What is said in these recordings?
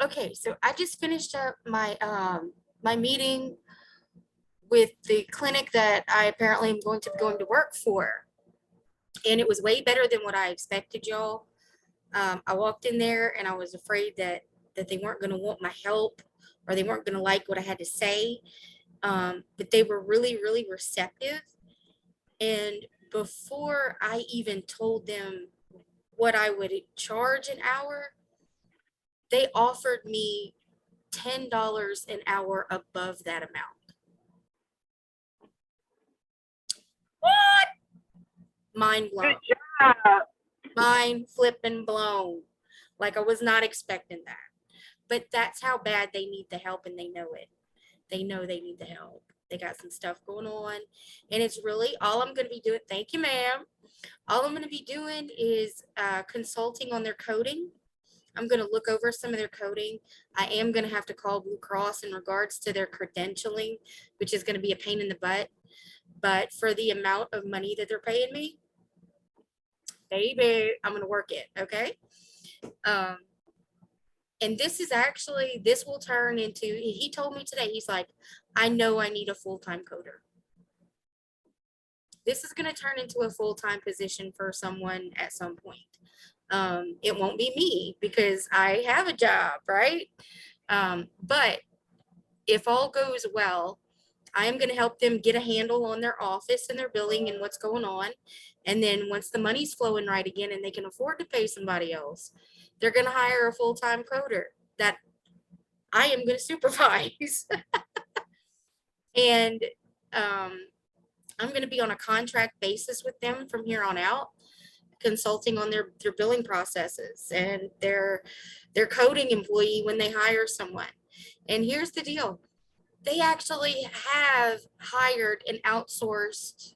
Okay, so I just finished up my meeting with the clinic that I apparently am going to be going to work for. And it was way better than what I expected, y'all. I walked in there and I was afraid that they weren't gonna want my help or they weren't gonna like what I had to say. But they were really, really receptive. And before I even told them what I would charge an hour, they offered me $10 an hour above that amount. What? Mind Good blown. job. Mind flipping blown. Like I was not expecting that. But that's how bad they need the help and they know it. They know they need the help. They got some stuff going on. And it's really all I'm going to be doing. Thank you, ma'am. All I'm going to be doing is consulting on their coding. I'm going to look over some of their coding. I am going to have to call Blue Cross in regards to their credentialing, which is going to be a pain in the butt. But for the amount of money that they're paying me, baby, I'm going to work it. Okay. Um, and this will turn into, he told me today, he's like, I know I need a full-time coder. This is going to turn into a full-time position for someone at some point. It won't be me because I have a job, right? But if all goes well, I am going to help them get a handle on their office and their billing and what's going on. And then once the money's flowing right again and they can afford to pay somebody else, they're going to hire a full-time coder that I am going to supervise. And I'm going to be on a contract basis with them from here on out, consulting on their billing processes and their coding employee when they hire someone. And here's the deal. They actually have hired and outsourced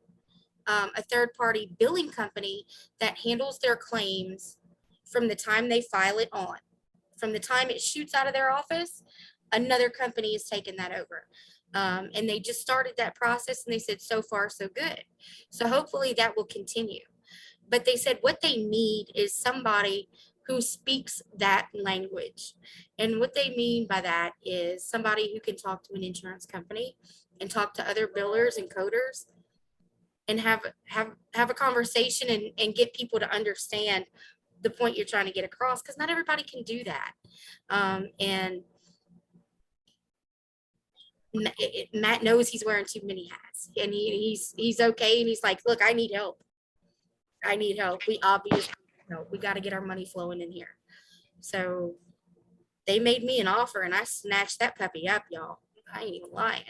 a third party billing company that handles their claims from the time they file it on. From the time it shoots out of their office, another company is taking that over. And they just started that process and they said, so far, so good. So hopefully that will continue. But they said what they need is somebody who speaks that language. And what they mean by that is somebody who can talk to an insurance company and talk to other billers and coders and have a conversation and get people to understand the point you're trying to get across, because not everybody can do that. And Matt knows he's wearing too many hats, and he's okay, and he's like, look, I need help. I need help. We obviously know we got to get our money flowing in here. So they made me an offer, and I snatched that puppy up, y'all. I ain't even lying.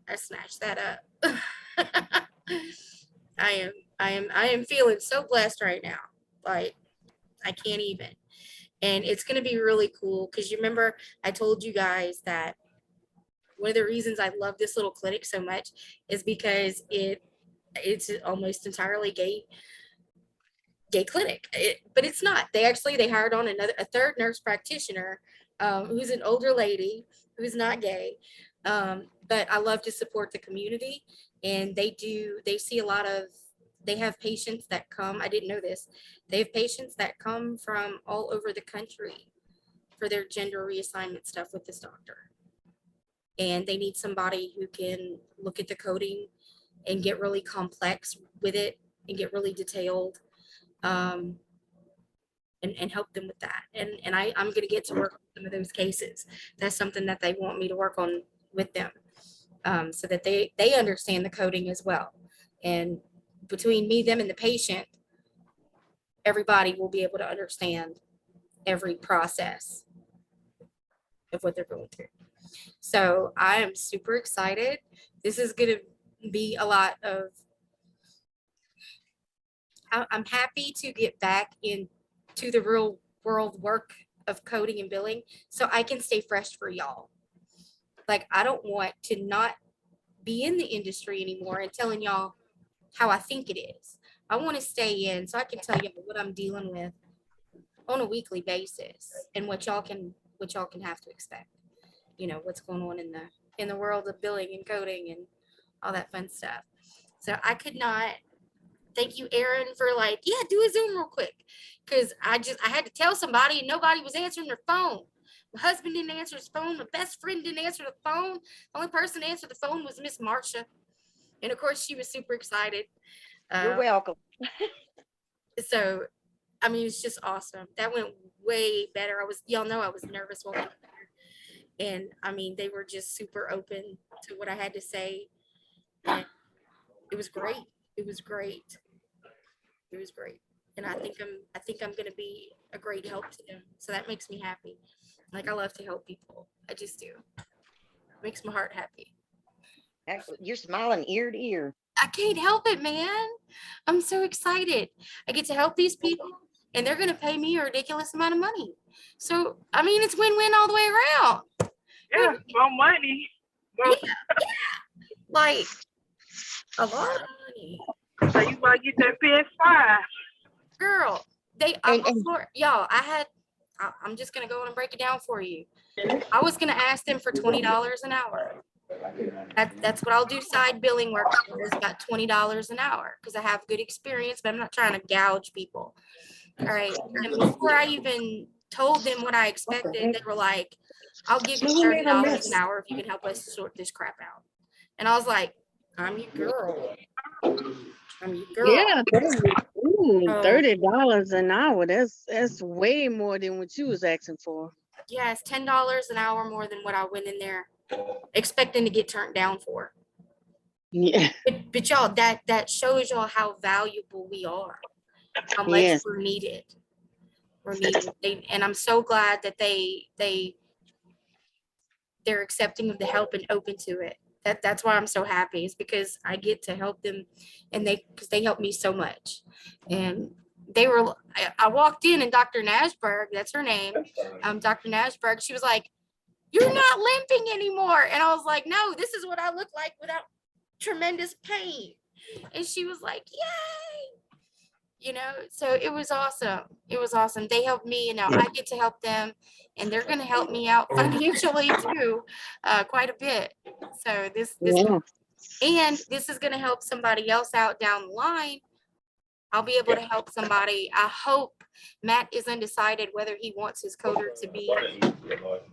I snatched that up. I am feeling so blessed right now. Like I can't even. And it's going to be really cool because you remember I told you guys that one of the reasons I love this little clinic so much is because it's almost entirely gay clinic. But it's not. They hired on a third nurse practitioner who's an older lady who's not gay. But I love to support the community, and they see a lot of, they have patients that come. I didn't know this. They have patients that come from all over the country for their gender reassignment stuff with this doctor. And they need somebody who can look at the coding and get really complex with it and get really detailed, um, and help them with that. And I'm going to get to work on some of those cases. That's something that they want me to work on with them, so that they understand the coding as well. And between me, them, and the patient, everybody will be able to understand every process of what they're going through. So I am super excited. This is going to be a lot of, I'm happy to get back into the real world work of coding and billing so I can stay fresh for y'all. Like, I don't want to not be in the industry anymore and telling y'all how I think it is. I want to stay in so I can tell you what I'm dealing with on a weekly basis and what y'all can have to expect. What's going on in the world of billing and coding and all that fun stuff. So I could not thank you, Aaron, for like, yeah, do a Zoom real quick. Cause I had to tell somebody and nobody was answering their phone. husband didn't answer his phone. My best friend didn't answer the phone. The only person to answer the phone was Miss Marcia. And of course, she was super excited. You're Uh, welcome. so, I mean, it's just awesome. That went way better. Y'all know I was nervous walking in there. And I mean, they were just super open to what I had to say. And it was great. It was great. It was great. And I think I'm gonna be a great help to them. So that makes me happy. Like, I love to help people. I just do. It makes my heart happy. You're smiling ear to ear. I can't help it, man. I'm so excited. I get to help these people and they're gonna pay me a ridiculous amount of money. So I mean, it's win-win all the way around. Yeah, more money. More, Yeah, like a lot of money. so you might get that PS5. Girl, And before y'all, I'm just gonna go on and break it down for you. I was gonna ask them for $20 an hour. That's what I'll do side billing work for, is about $20 an hour because I have good experience, but I'm not trying to gouge people. All right. And before I even told them what I expected, they were like, I'll give you $30 an hour if you can help us sort this crap out. And I was like, I'm your girl. I'm your girl. Yeah, So, $30 an hour. That's way more than what you was asking for. yeah, it's $10 an hour more than what I went in there expecting to get turned down for. Yeah. But y'all, that shows y'all how valuable we are, how much Yes. we're needed. We're needed. And I'm so glad that they're accepting of the help and open to it. That's why I'm so happy, is because I get to help them, and because they help me so much. And I walked in and Dr. Nashberg, that's her name, Dr. Nashberg, she was like, "You're not limping anymore." And I was like, "No, this is what I look like without tremendous pain." And she was like, "Yay." So it was awesome. It was awesome. They helped me, and now I get to help them, and they're going to help me out financially too, quite a bit. So Yeah. and this is going to help somebody else out down the line. I'll be able to help somebody. I hope Matt is undecided whether he wants his coder to be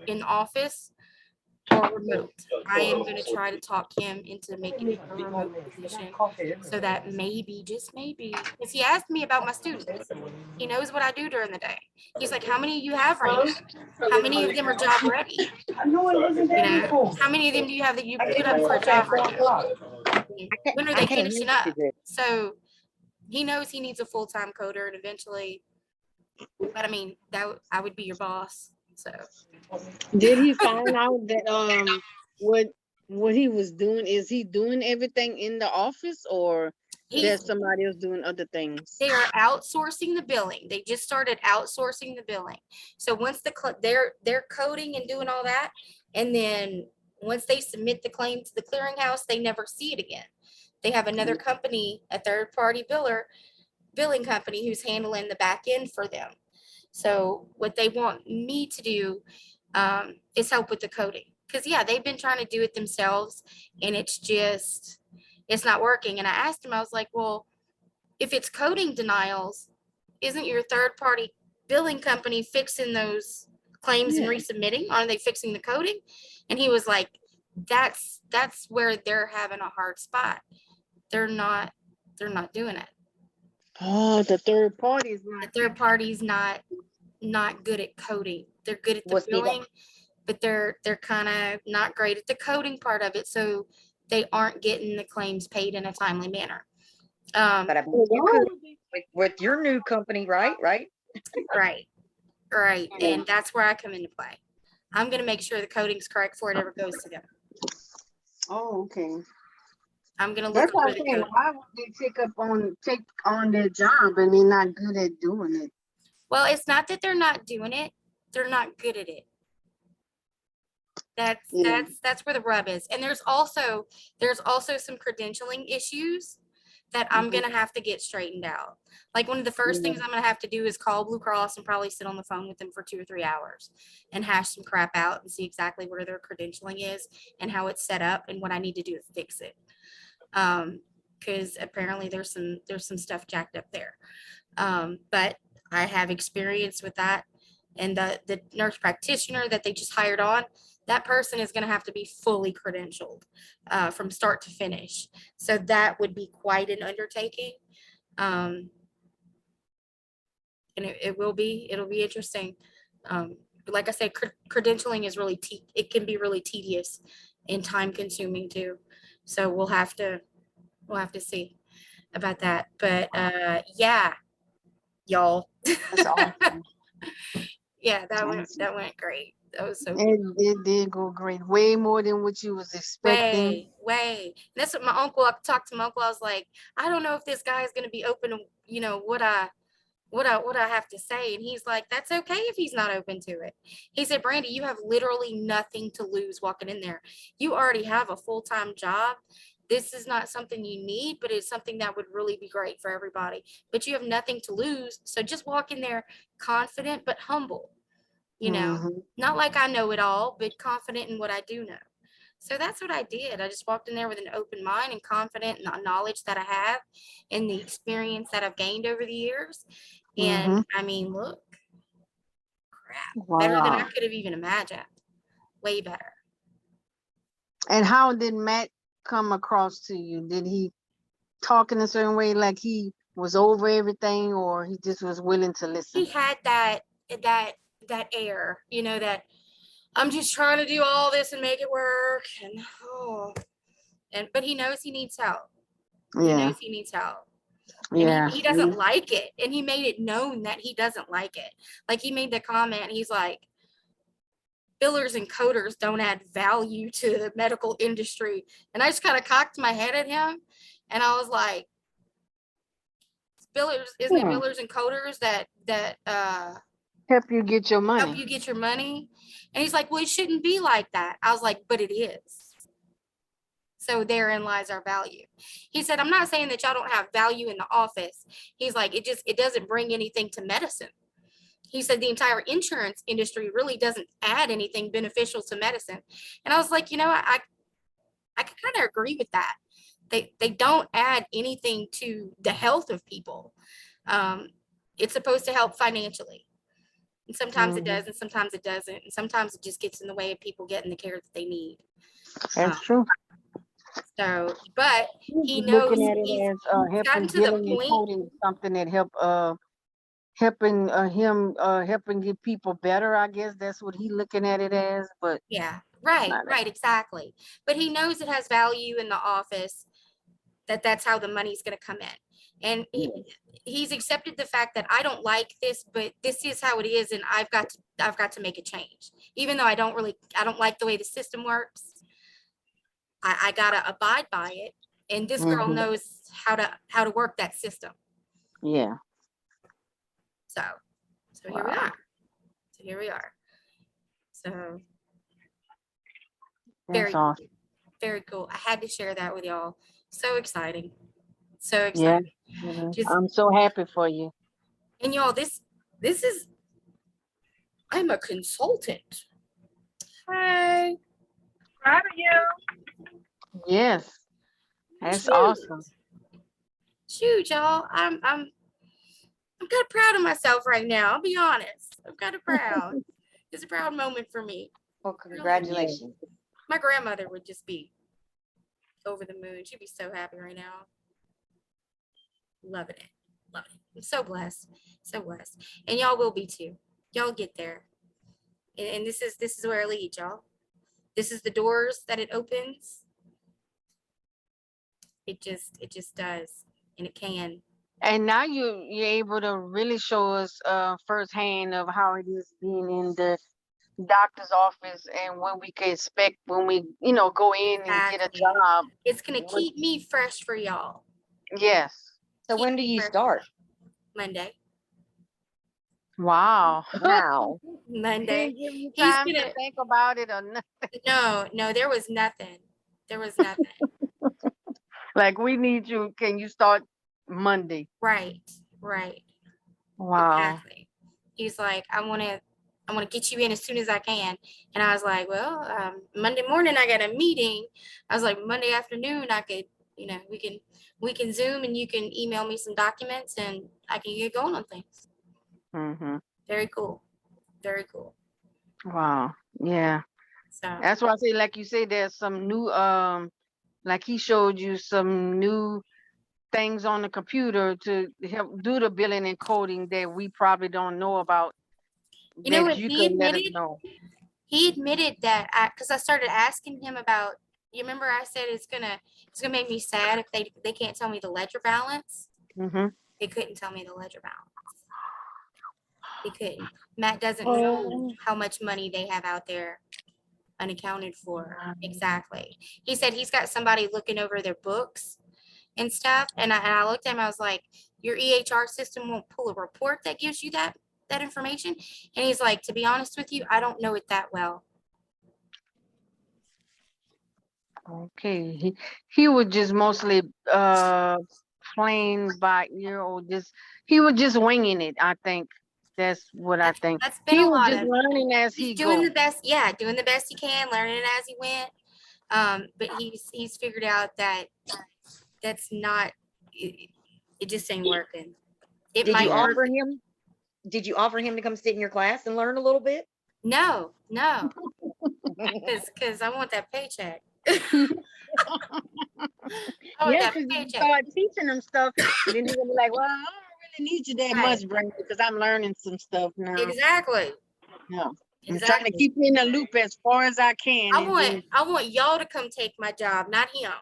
in office or remote. I am going to try to talk him into making it a remote position, so that maybe, just maybe, because he asked me about my students. He knows what I do during the day. He's like, "How many you have right now? How many of them are job ready? How many of them do you have that you put up for a job right now? When are they finishing up?" So he knows he needs a full-time coder, and eventually, but I mean, I would be your boss. So Did he find out that what he was doing? Is he doing everything in the office, or there's somebody else doing other things? They are outsourcing the billing. They just started outsourcing the billing. So once they're coding and doing all that, and then once they submit the claim to the clearinghouse, they never see it again. They have another company, a third-party billing company, who's handling the back end for them. So what they want me to do is help with the coding, because yeah, they've been trying to do it themselves, and it's not working. And I asked him, I was like, "Well, if it's coding denials, isn't your third party billing company fixing those claims and resubmitting? Aren't they fixing the coding?" And he was like, that's where they're having a hard spot. They're not doing it. Oh, the third party is not. The third party's not good at coding. They're good at the billing, but they're kind of not great at the coding part of it. So they aren't getting the claims paid in a timely manner. But I mean, you could with your new company, right? Right. And that's where I come into play. I'm going to make sure the coding's correct before it ever goes to them. Oh, okay. I'm going to look That's what over I'm the saying. code. Why would they take on their job and they're not good at doing it? Well, it's not that they're not doing it. They're not good at it. That's where the rub is. And there's also some credentialing issues that I'm going to have to get straightened out. Like, one of the first things I'm going to have to do is call Blue Cross and probably sit on the phone with them for 2 or 3 hours and hash some crap out and see exactly where their credentialing is and how it's set up and what I need to do to fix it. Because apparently there's some stuff jacked up there. But I have experience with that. And the nurse practitioner that they just hired on, that person is going to have to be fully credentialed from start to finish. So that would be quite an undertaking. And it'll be interesting. But like I said, credentialing is really, it can be really tedious and time consuming too. So we'll have to see about that. But yeah, y'all. That's awesome. Yeah, that went great. That was so It did go great, way more than what you was expecting. way. That's what my uncle, I talked to my uncle. I was like, I don't know if this guy is going to be open to, what I have to say. And he's like, that's okay if he's not open to it. He said, Brandy, you have literally nothing to lose walking in there. You already have a full-time job. This is not something you need, but it's something that would really be great for everybody. But you have nothing to lose. So just walk in there confident, but humble, Mhm. not like I know it all, but confident in what I do know. So that's what I did. I just walked in there with an open mind and confident in the knowledge that I have and the experience that I've gained over the years. And I mean, look, crap, better than I Wow. could have even imagined. Way better. And how did Matt come across to you? Did he talk in a certain way, like he was over everything, or he just was willing to He listen? had that air, that I'm just trying to do all this and make it work. But he knows he needs help. He Yeah, knows he needs help. yeah. And he doesn't like it. And he made it known that he doesn't like it. Like he made the comment, he's like, fillers and coders don't add value to the medical industry. And I just kind of cocked my head at him. And I was like, isn't it fillers and coders that Help you get your help money. you get your money? And he's like, well, it shouldn't be like that. I was like, but it is. So therein lies our value. He said, I'm not saying that y'all don't have value in the office. He's like, it doesn't bring anything to medicine. He said the entire insurance industry really doesn't add anything beneficial to medicine. And I was like, I can kind of agree with that. They don't add anything to the health of people. It's supposed to help financially. And sometimes it does, and sometimes it doesn't. And sometimes it just gets in the way of people getting the care that they need. That's true. So, but he You're knows looking at it he's as gotten helping to the dealing and point. coding is something that helping get people better. I guess that's what he looking at it as. But Yeah, right, not exactly. But he knows it has value in the office, that's how the money's going to come in. And he's accepted the fact that I don't like this, but this is how it is. And I've got to make a change, even though I don't like the way the system works. I got to abide by it. And this girl knows how to work that system. yeah. So here we are. So That's awesome. very cool. I had to share that with y'all. So exciting. So Yeah. exciting. I'm so happy for you. And y'all, this is, I'm a consultant. Hi. Proud of you. Yes. That's Shoot. awesome. Shoot, y'all. I'm kind of proud of myself right now. I'll be honest. I'm kind of proud. It's a proud moment for me. Well, congratulations. My grandmother would just be over the moon. She'd be so happy right now. Loving it. I'm so blessed. And y'all will be too. Y'all get there. And this is where it leads, y'all. This is the doors that it opens. It just does. And it can. And now you're able to really show us firsthand of how it is being in the doctor's office and what we can expect when we, go in and get a Exactly. job. It's gonna keep me fresh for y'all. Yes. So when do you start? Monday. Wow. Wow. Monday. Didn't give you He's time to gonna- think about it or nothing. No, there was nothing. Like, we need you. Can you start Monday? Right. Wow. Exactly. He's like, I want to get you in as soon as I can. And I was like, well, Monday morning I got a meeting. I was like, Monday afternoon I could, we can Zoom and you can email me some documents and I can get going on things. Mm-hmm. Very cool. Very cool. Wow. Yeah. So That's why I say, like you say, there's some new, like he showed you some new things on the computer to help do the billing and coding that we probably don't know about, you know that what you he could let us admitted? know. He admitted that because I started asking him about. You remember I said it's gonna make me sad if they can't tell me the ledger balance. Mm-hmm. They couldn't tell me the ledger balance. They couldn't. Matt doesn't know Oh. how much money they have out there unaccounted for. Wow. Exactly. He said he's got somebody looking over their books and stuff. And I looked at him, I was like, your EHR system won't pull a report that gives you that information. And he's like, to be honest with you, I don't know it that well. Okay. He was just mostly playing by ear, or just he was just winging it, I think. That's what I think. That's been He a was lot just of, learning as he's he doing go. the best. Yeah, doing the best he can, learning it as he went. But he's figured out that that's not, it just ain't working. It Did might you Yeah. work. offer him? Did you offer him to come sit in your class and learn a little bit? No, because I want that paycheck. I want Yeah, that because you paycheck. start teaching them stuff, then they're gonna be like, well, I don't really need you that Right. much, Brenda, because I'm learning some stuff now. Exactly. Yeah. I'm trying to Exactly. keep you in the loop as far as I can. I want y'all to come take my job, not him.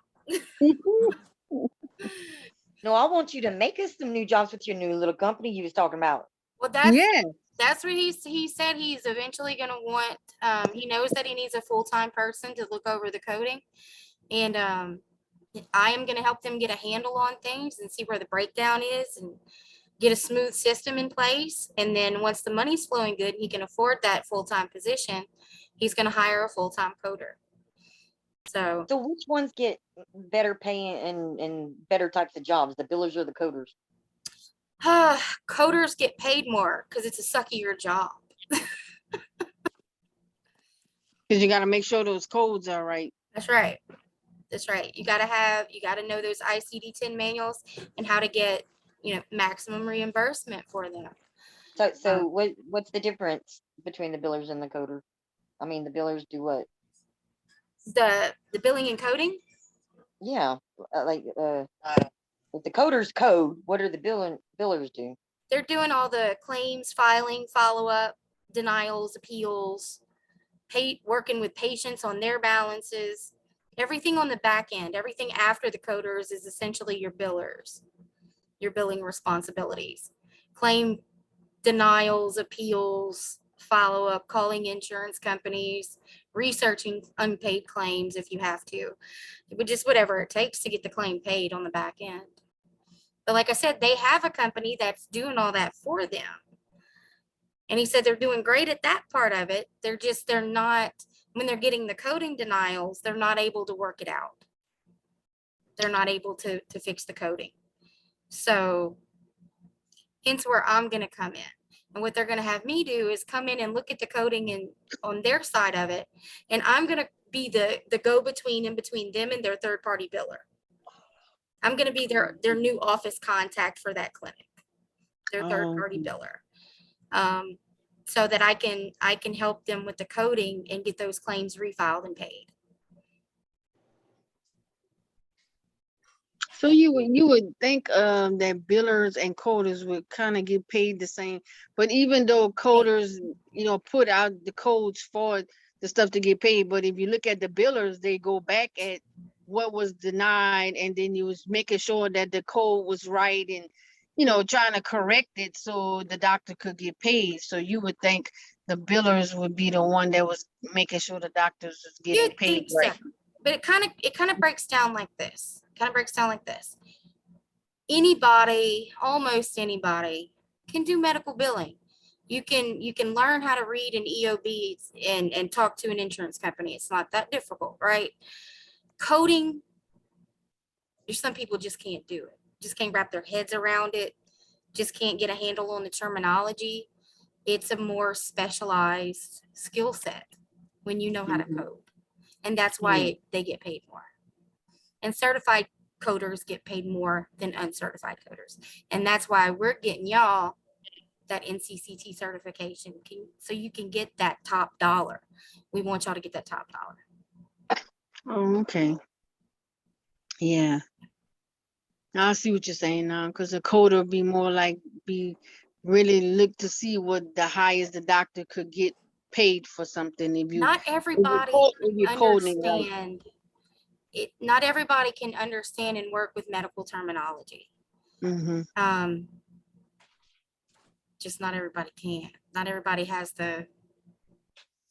No, I want you to make us some new jobs with your new little company you was talking about. Well, that's Yeah. that's what he said he's eventually going to want. He knows that he needs a full-time person to look over the coding, and I am going to help them get a handle on things and see where the breakdown is and get a smooth system in place. And then once the money's flowing good, he can afford that full-time position. He's going to hire a full-time coder. So So which ones get better pay and better types of jobs, the billers or the coders? coders get paid more because it's a suckier job. Because you got to make sure those codes are right. That's right. That's right. You got to know those ICD-10 manuals and how to get, maximum reimbursement for them. So what's the difference between the billers and the coders? I mean, the billers do what? The billing and coding. Yeah, if the coders code, what are the billers do? They're doing all the claims, filing, follow-up, denials, appeals, working with patients on their balances, everything on the back end, everything after the coders is essentially your billers, your billing responsibilities, claim denials, appeals, follow-up, calling insurance companies, researching unpaid claims if you have to, but just whatever it takes to get the claim paid on the back end. But like I said, they have a company that's doing all that for them. And he said they're doing great at that part of it. They're not, when they're getting the coding denials, they're not able to work it out. They're not able to fix the coding. So hence where I'm going to come in. And what they're going to have me do is come in and look at the coding and on their side of it. And I'm going to be the go-between in between them and their third-party biller. I'm going to be their new office contact for that clinic, their third-party biller. So that I can help them with the coding and get those claims refiled and paid. So you would think that billers and coders would kind of get paid the same, but even though coders put out the codes for the stuff to get paid, but if you look at the billers, they go back at what was denied, and then you was making sure that the code was right, and trying to correct it so the doctor could get paid. So you would think the billers would be the one that was making sure the doctors was getting paid right. So. But it kind of breaks down like this. Anybody, almost anybody, can do medical billing. You can learn how to read an EOB and talk to an insurance company. It's not that difficult, right? Coding, there's some people just can't do it. Just can't wrap their heads around it. Just can't get a handle on the terminology. It's a more specialized skill set when you know how to code. And that's why they get paid more. And certified coders get paid more than uncertified coders. And that's why we're getting y'all that NCCT certification, so you can get that top dollar. We want y'all to get that top dollar. Oh, okay. Yeah. Now I see what you're saying now, because a coder would be more like be really look to see what the highest the doctor could get paid for something if you Not everybody if you're coding right. understand it. Not everybody can understand and work with medical terminology. Mm-hmm. Just not everybody can. Not everybody has the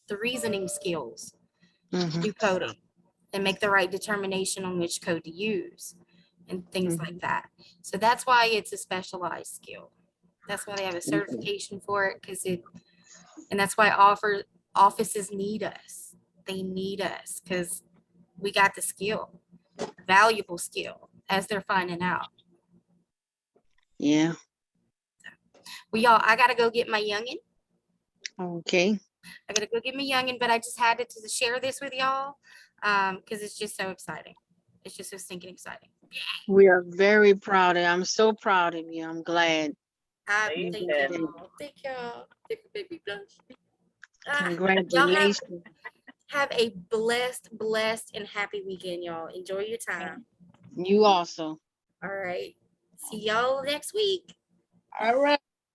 reasoning skills to Mm-hmm. do coding and make the right determination on which code to use and things like that. So that's why it's a specialized skill. That's why they have a certification for it, and that's why offices need us. They need us because we got the skill, valuable skill, as they're finding out. Yeah. Well, y'all, I gotta go get my youngin. Okay. I gotta go get my youngin, but I just had to share this with y'all because it's just so exciting. It's just so stinking exciting. We are very proud of you. I'm so proud of you. I'm glad. Thank Amen. y'all. Thank y'all. Thank you, baby blush. Y'all Congratulations. have a blessed, and happy weekend, y'all. Enjoy your time. You also. All right. See y'all next week. All right.